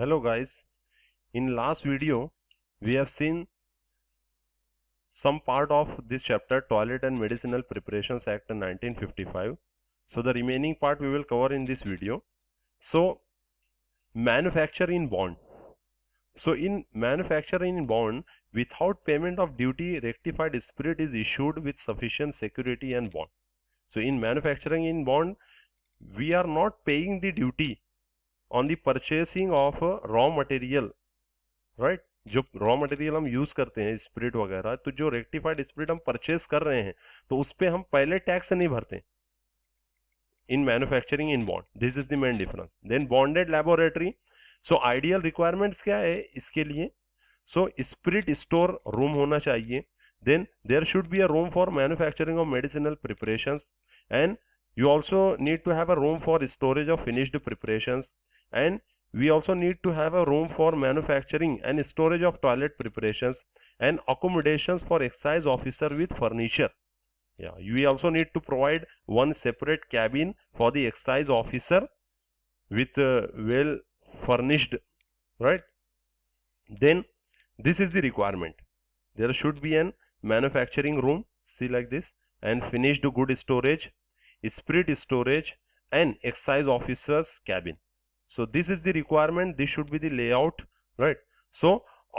Hello guys, in last video we have seen some part of this chapter Toilet and Medicinal Preparations Act 1955. So the remaining part we will cover in this video. So manufacture in bond. So in manufacturing in bond, without payment of duty, rectified spirit is issued with sufficient security and bond. So in manufacturing in bond, we are not paying the duty on the purchasing of raw material, right जो raw material हम use करते हैं spirit वगैरह, तो जो rectified spirit हम purchase कर रहे हैं तो उस पर हम पहले टैक्स नहीं भरते in manufacturing in bond. This is the main difference. Then bonded laboratory. So ideal requirements क्या है इसके लिए? सो स्पिरिट स्टोर रूम होना चाहिए. Then there should be a room for manufacturing of medicinal preparations, and you also need to have a room for storage of finished preparations, and we also need to have a room for manufacturing and storage of toilet preparations and accommodations for excise officer with furniture. Yeah, we also need to provide one separate cabin for the excise officer with well furnished, right? Then this is the requirement. There should be an manufacturing room, see like this, and finished good storage, spirit storage, and excise officer's cabin. So this is the requirement. This should be the layout, right? So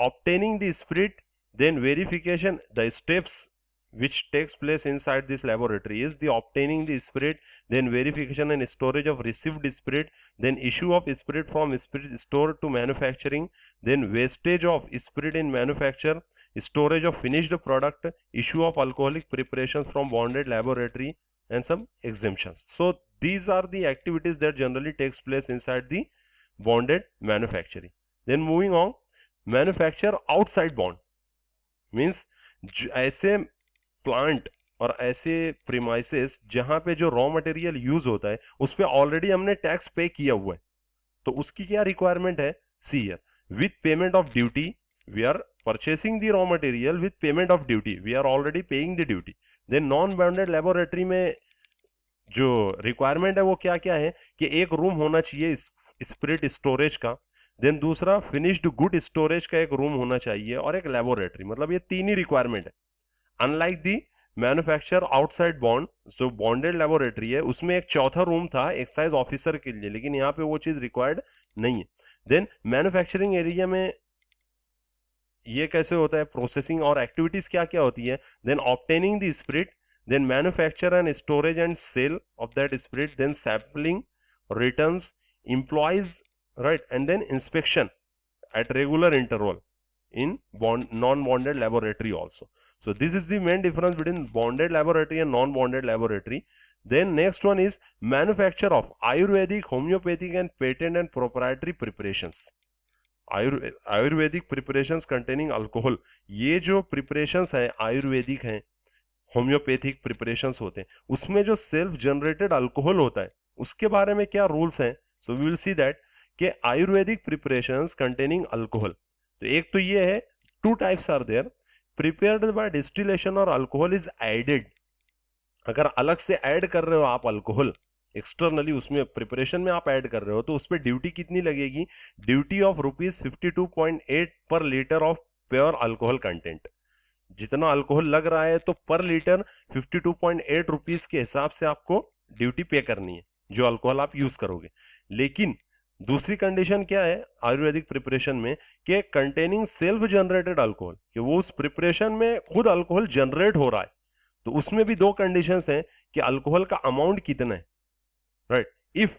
obtaining the spirit, then verification, the steps which takes place inside this laboratory is the obtaining the spirit, then verification and storage of received spirit, then issue of spirit from spirit store to manufacturing, then wastage of spirit in manufacture, storage of finished product, issue of alcoholic preparations from bonded laboratory, and some exemptions. So these are the activities that generally takes place inside the bonded manufacturing. Then moving on, manufacture outside bond means ऐसे plant और ऐसे premises जहां पे जो raw material use होता है उस पे ऑलरेडी हमने टैक्स पे किया हुआ है, तो उसकी क्या रिक्वायरमेंट है? See here, with payment of duty we are purchasing the raw material with payment of duty, we are already paying the duty. Then non bounded laboratory में जो रिक्वायरमेंट है वो क्या क्या है कि एक रूम होना चाहिए स्पिरिट स्टोरेज का, देन दूसरा फिनिश्ड गुड स्टोरेज का एक रूम होना चाहिए, और एक लेबोरेटरी. मतलब ये तीन ही रिक्वायरमेंट है. अनलाइक दी मैन्युफैक्चर आउटसाइड बॉन्ड, जो बॉन्डेड लेबोरेटरी है उसमें एक चौथा रूम था एक्साइज ऑफिसर के लिए, लेकिन यहाँ पे वो चीज रिक्वायर्ड नहीं है. देन मैन्युफैक्चरिंग एरिया में ये कैसे होता है, प्रोसेसिंग और एक्टिविटीज क्या क्या होती है? Then obtaining the spirit, then manufacture and storage and sale of that spirit, then sampling, returns, employees, right, and then inspection at regular interval in non-bonded laboratory also. So this is the main difference between bonded laboratory and non-bonded laboratory. Then next one is manufacture of Ayurvedic, homeopathic and patent and proprietary preparations. Ayurvedic preparations containing alcohol. ये जो preparations है आयुर्वेदिक हैं, homeopathic preparations होते हैं, उसमें जो self generated alcohol होता है उसके बारे में क्या रूल्स हैं? So we will see that कि आयुर्वेदिक प्रिपरेशंस कंटेनिंग अल्कोहल, तो एक तो ये है, two types are there, prepared by distillation और अल्कोहल इज एडेड. अगर अलग से ऐड कर रहे हो आप अल्कोहल एक्सटर्नली, उसमें प्रिपरेशन में आप ऐड कर रहे हो, तो उस पर ड्यूटी कितनी लगेगी? ड्यूटी ऑफ ₹52.8 पर litre of pure alcohol content. जितना अल्कोहल लग रहा है तो पर लीटर 52.8 रुपीज के हिसाब से आपको ड्यूटी पे करनी है जो अल्कोहल आप यूज करोगे. लेकिन दूसरी कंडीशन क्या है आयुर्वेदिक प्रिपरेशन में कि कंटेनिंग सेल्फ जनरेटेड अल्कोहल, कि वो उस प्रिपरेशन में खुद अल्कोहल जनरेट हो रहा है, तो उसमें भी दो कंडीशंस हैं कि अल्कोहल का अमाउंट कितना है, right. If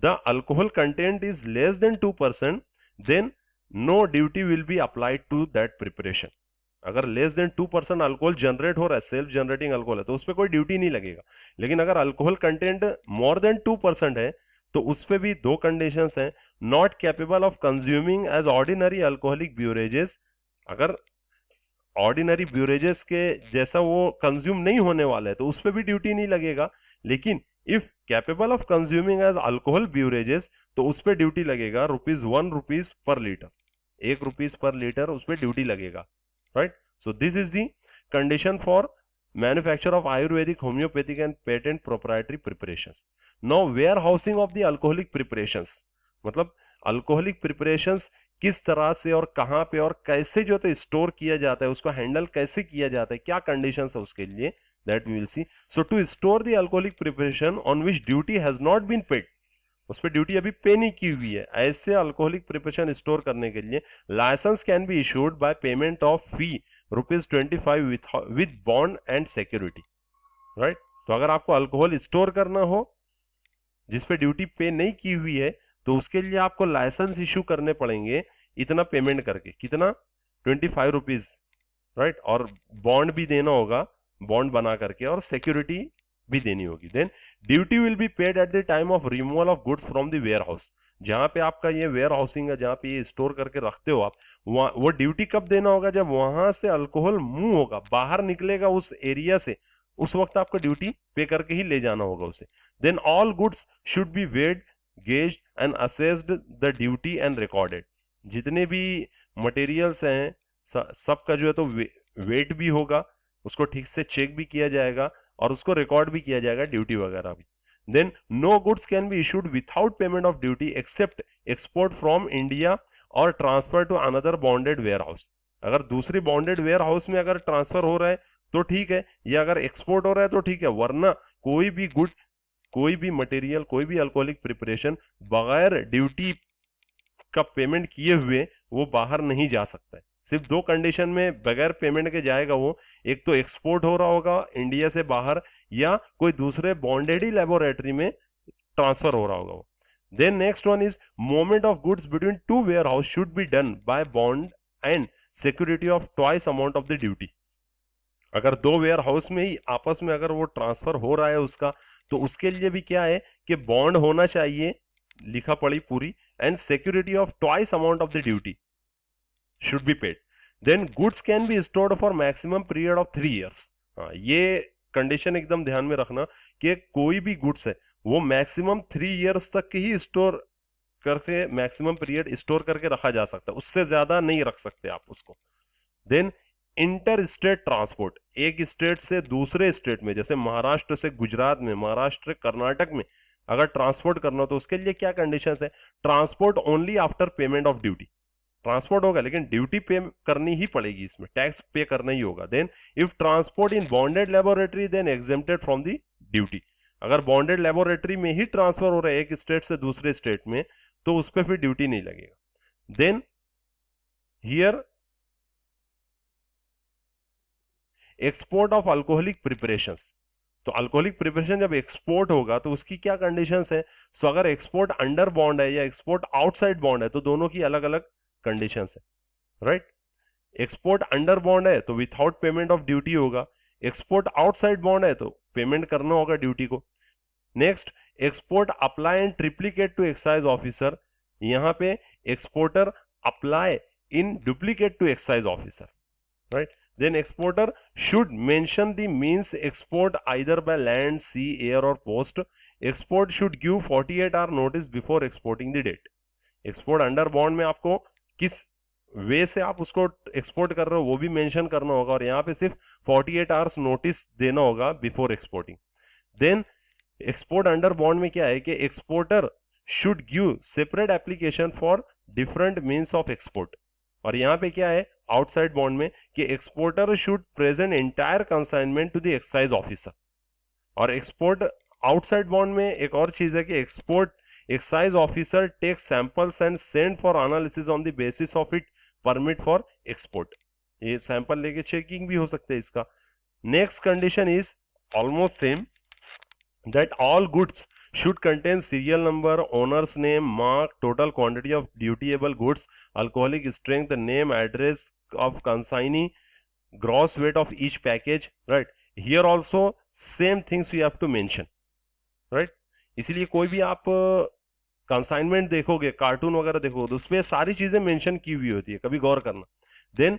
the alcohol content is less than 2%, then no duty will be applied to that preparation. अगर लेस देन 2% अल्कोहल जनरेट हो रहा है, सेल्फ जनरेटिंग अल्कोहल है, तो उस पर कोई ड्यूटी नहीं लगेगा. लेकिन अगर अल्कोहल कंटेंट मोर देन 2% है तो उस पर भी दो कंडीशंस हैं. Not capable of consuming as ordinary alcoholic beverages, अगर ऑर्डिनरी ब्यूरेजेस के जैसा वो कंज्यूम नहीं होने वाला है तो उस पर भी ड्यूटी नहीं लगेगा. लेकिन if capable of consuming as alcohol beverages, तो उस पर ड्यूटी लगेगा ₹1 पर लीटर, ₹1 पर लीटर उस पर ड्यूटी लगेगा, right? So this is the condition for manufacture of Ayurvedic, homeopathic and patent proprietary preparations. Now warehousing of the alcoholic preparations, मतलब अल्कोहलिक प्रिपरेशंस किस तरह से और कहां पे और कैसे जो तो स्टोर किया जाता है, उसको हैंडल कैसे किया जाता है, क्या कंडीशंस है उसके लिए, that we will see. So to store the alcoholic preparation on which duty has not been paid, उस पर ड्यूटी अभी पे नहीं की हुई है, ऐसे अल्कोहलिक प्रिपरेशन स्टोर करने के लिए licence can be issued by payment of fee ₹25 with bond and security. Right. तो अगर आपको अल्कोहल स्टोर करना हो जिसपे ड्यूटी पे नहीं की हुई है, तो उसके लिए आपको लाइसेंस इशू करने पड़ेंगे इतना पेमेंट करके. कितना? ₹25. राइट. और बॉन्ड भी देना होगा, बॉन्ड बना करके, और सिक्योरिटी भी देनी होगी. Then duty will be paid at the time of removal of goods from the warehouse. जहां पे आपका ये वेयर हाउसिंग है, जहां पे ये स्टोर करके रखते हो आप, वो ड्यूटी कब देना होगा? जब वहां से अल्कोहल मूव होगा, बाहर निकलेगा उस एरिया से, उस वक्त आपको ड्यूटी पे करके ही ले जाना होगा उसे. Then all goods should be weighed, gauged and assessed the duty and recorded. जितने भी मटेरियल्स हैं सबका जो है तो वेट भी होगा, उसको ठीक से चेक भी किया जाएगा और उसको रिकॉर्ड भी किया जाएगा, ड्यूटी वगैरह भी. Then no goods can be issued without payment of duty except export from India और transfer to another bonded warehouse. अगर दूसरी बॉन्डेड वेयर हाउस में अगर ट्रांसफर हो रहा है तो ठीक है, या अगर एक्सपोर्ट हो रहा है तो ठीक है, वरना कोई भी गुड, कोई भी मटेरियल, कोई भी अल्कोहलिक प्रिपरेशन बगैर ड्यूटी का पेमेंट किए हुए वो बाहर नहीं जा सकता है. सिर्फ दो कंडीशन में बगैर पेमेंट के जाएगा वो, एक तो एक्सपोर्ट हो रहा होगा इंडिया से बाहर, या कोई दूसरे बॉन्डेड ही लेबोरेटरी में ट्रांसफर हो रहा होगा वो. Then next one is movement of goods between two warehouse should be done by bond and security of twice amount of the duty. अगर दो वेयर हाउस में ही आपस में अगर वो ट्रांसफर हो रहा है उसका, तो उसके लिए भी क्या है कि बॉन्ड होना चाहिए, लिखा पड़ी पूरी, and security of twice amount of the duty should be paid. Then goods can be stored for maximum period of 3 years. ये कंडीशन एकदम ध्यान में रखना कि कोई भी गुड्स है वो मैक्सिमम 3 इयर्स तक ही स्टोर करके, मैक्सिमम पीरियड स्टोर करके रखा जा सकता है, उससे ज्यादा नहीं रख सकते आप उसको. देन इंटर स्टेट ट्रांसपोर्ट, एक स्टेट से दूसरे स्टेट में, जैसे महाराष्ट्र से गुजरात में, महाराष्ट्र कर्नाटक में अगर ट्रांसपोर्ट करना हो तो उसके लिए क्या कंडीशंस है? Transport only after payment of duty. Transport होगा लेकिन ड्यूटी पे करनी ही पड़ेगी, इसमें टैक्स पे करना ही होगा. Then if transport in bonded laboratory then exempted from the duty. अगर बॉन्डेड लेबोरेटरी में ही ट्रांसफर हो रहा है एक स्टेट से दूसरे स्टेट में, तो उस पर फिर ड्यूटी नहीं लगेगा. Then here export of alcoholic preparations. तो अल्कोहलिक प्रिपरेशन जब एक्सपोर्ट होगा तो उसकी क्या कंडीशंस है? सो अगर एक्सपोर्ट अंडर बॉन्ड है या एक्सपोर्ट आउटसाइड बॉन्ड है तो दोनों की अलग अलग कंडीशंस है. राइट. एक्सपोर्ट अंडर बॉन्ड है तो विदाउट पेमेंट ऑफ ड्यूटी होगा, एक्सपोर्ट आउटसाइड बॉन्ड है तो पेमेंट करना होगा ड्यूटी को. Next, export apply and triplicate to excise officer. यहां पे exporter apply in duplicate to excise officer. Right. Then exporter should mention the means export either by land, sea, air or post. Export should give 48-hour notice before exporting the date. Export under bond में आपको किस वे से आप उसको export कर रहे हो वो भी मेंशन करना होगा, और यहाँ पे सिर्फ 48 आवर्स नोटिस देना होगा before exporting. Then export under bond में क्या है कि exporter should give separate application for different means of export. और यहाँ पे क्या है आउटसाइड बॉन्ड में कि exporter should present entire consignment to the excise officer. और एक्सपोर्ट आउटसाइड बॉन्ड में एक और चीज है कि export excise officer take samples and send for analysis on the basis of it permit for export. ये सैंपल लेके चेकिंग भी हो सकते हैं इसका. Next condition is almost same, that all goods should contain serial number, owner's name, mark, total quantity of dutiable goods, alcoholic strength, name, address of consignee, gross weight of each package. Right. Here also same things you have to mention. Right. इसीलिए कोई भी आप consignment देखोगे, cartoon वगैरह देखोगे तो उसमें सारी चीजें मेंशन की हुई होती है, कभी गौर करना. देन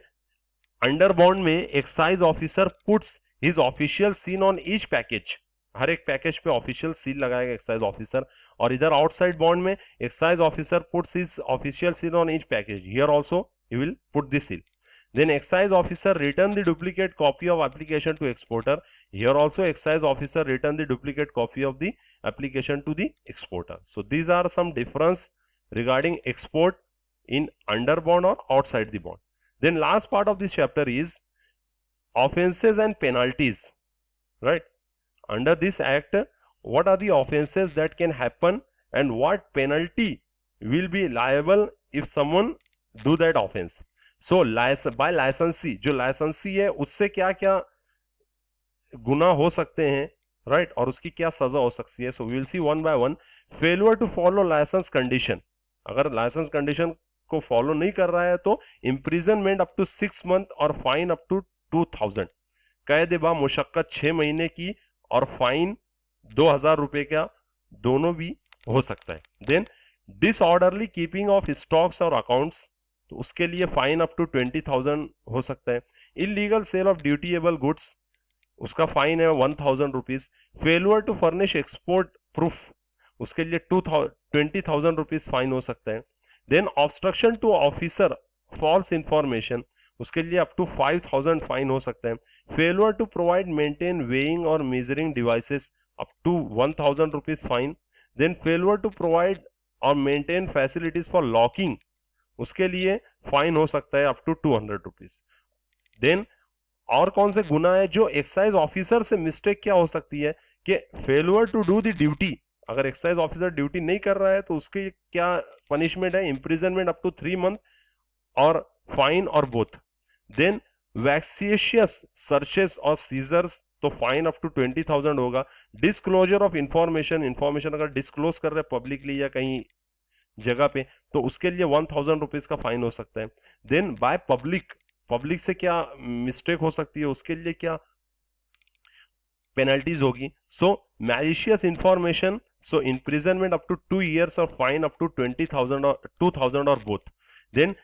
अंडर बॉन्ड में excise officer puts his official seal on each package. हर एक पैकेज पे ऑफिशियल सील लगाएगा एक्साइज ऑफिसर. और इधर आउटसाइड बॉन्ड में excise officer puts his official seal on each package. Here also he will put this seal. Then excise officer return the duplicate copy of application to exporter. Here also excise officer return the duplicate copy of the application to the exporter. So these are some difference regarding export in under bond or outside the bond. Then last part of this chapter is offenses and penalties, right? Under this act, what are the offenses that can happen and what penalty will be liable if someone do that offense. So by licensee, जो licensee है उससे क्या क्या गुना हो सकते हैं, right, और उसकी क्या सजा हो सकती है. So we will see one by one. Failure to follow license condition, अगर लाइसेंस कंडीशन को फॉलो नहीं कर रहा है तो इम्प्रिजनमेंट अप टू 6 मंथ और फाइन अप टू 2000, कैद बा मुशक्कत 6 महीने की और फाइन 2000 रुपए का दोनों भी हो सकता है. Then disorderly keeping of stocks और अकाउंट्स, तो उसके लिए फाइन अप टू 20,000 हो सकता है. Illegal sale of dutiable goods, उसका फाइन है 1000 rupees. Failure to furnish export proof, उसके लिए 20,000 रुपीज फाइन हो सकता है. Then obstruction to officer false information, उसके लिए अप टू 5000 फाइन हो सकता है. Failure to provide maintain weighing और measuring devices, up to 1000 rupees fine. Then failure to provide और मेंटेन फैसिलिटीज फॉर लॉकिंग, उसके लिए फाइन हो सकता है अप टू 200 रुपीज. देन और कौन से गुना है जो एक्साइज ऑफिसर से मिस्टेक क्या हो सकती है कि failure to do the duty, अगर एक्साइज ऑफिसर ड्यूटी नहीं कर रहा है तो उसके क्या पनिशमेंट है, इम्प्रिजनमेंट अप टू 3 मंथ और फाइन और बोथ. देन वैक्सियस सर्चेस और सीजर्स, तो फाइन अप टू 20,000 होगा. डिस्क्लोजर ऑफ इंफॉर्मेशन, अगर डिस्क्लोज कर रहे हैं पब्लिकली या कहीं जगह पे तो उसके लिए 1000 रुपीज का फाइन हो सकता है. देन बाय पब्लिक से क्या मिस्टेक हो सकती है, उसके लिए क्या पेनल्टीज होगी. So malicious information, so imprisonment up to 2 years और फाइन अप टू 20,000 और 2000 और both. Then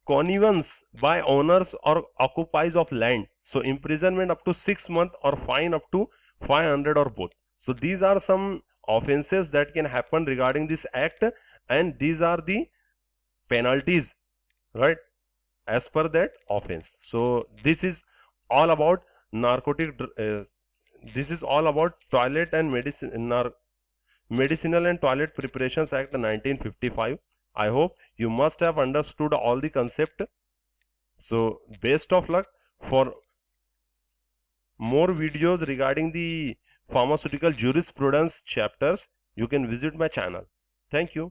connivance by owners or occupiers of land, so imprisonment up to 6 months or fine up to 500 or both. So these are some offenses that can happen regarding this act and these are the penalties, right, as per that offense. So this is all about this is all about Toilet and Medicinal and Toilet Preparations Act 1955. I hope you must have understood all the concept. So best of luck. For more videos regarding the pharmaceutical jurisprudence chapters, you can visit my channel. Thank you.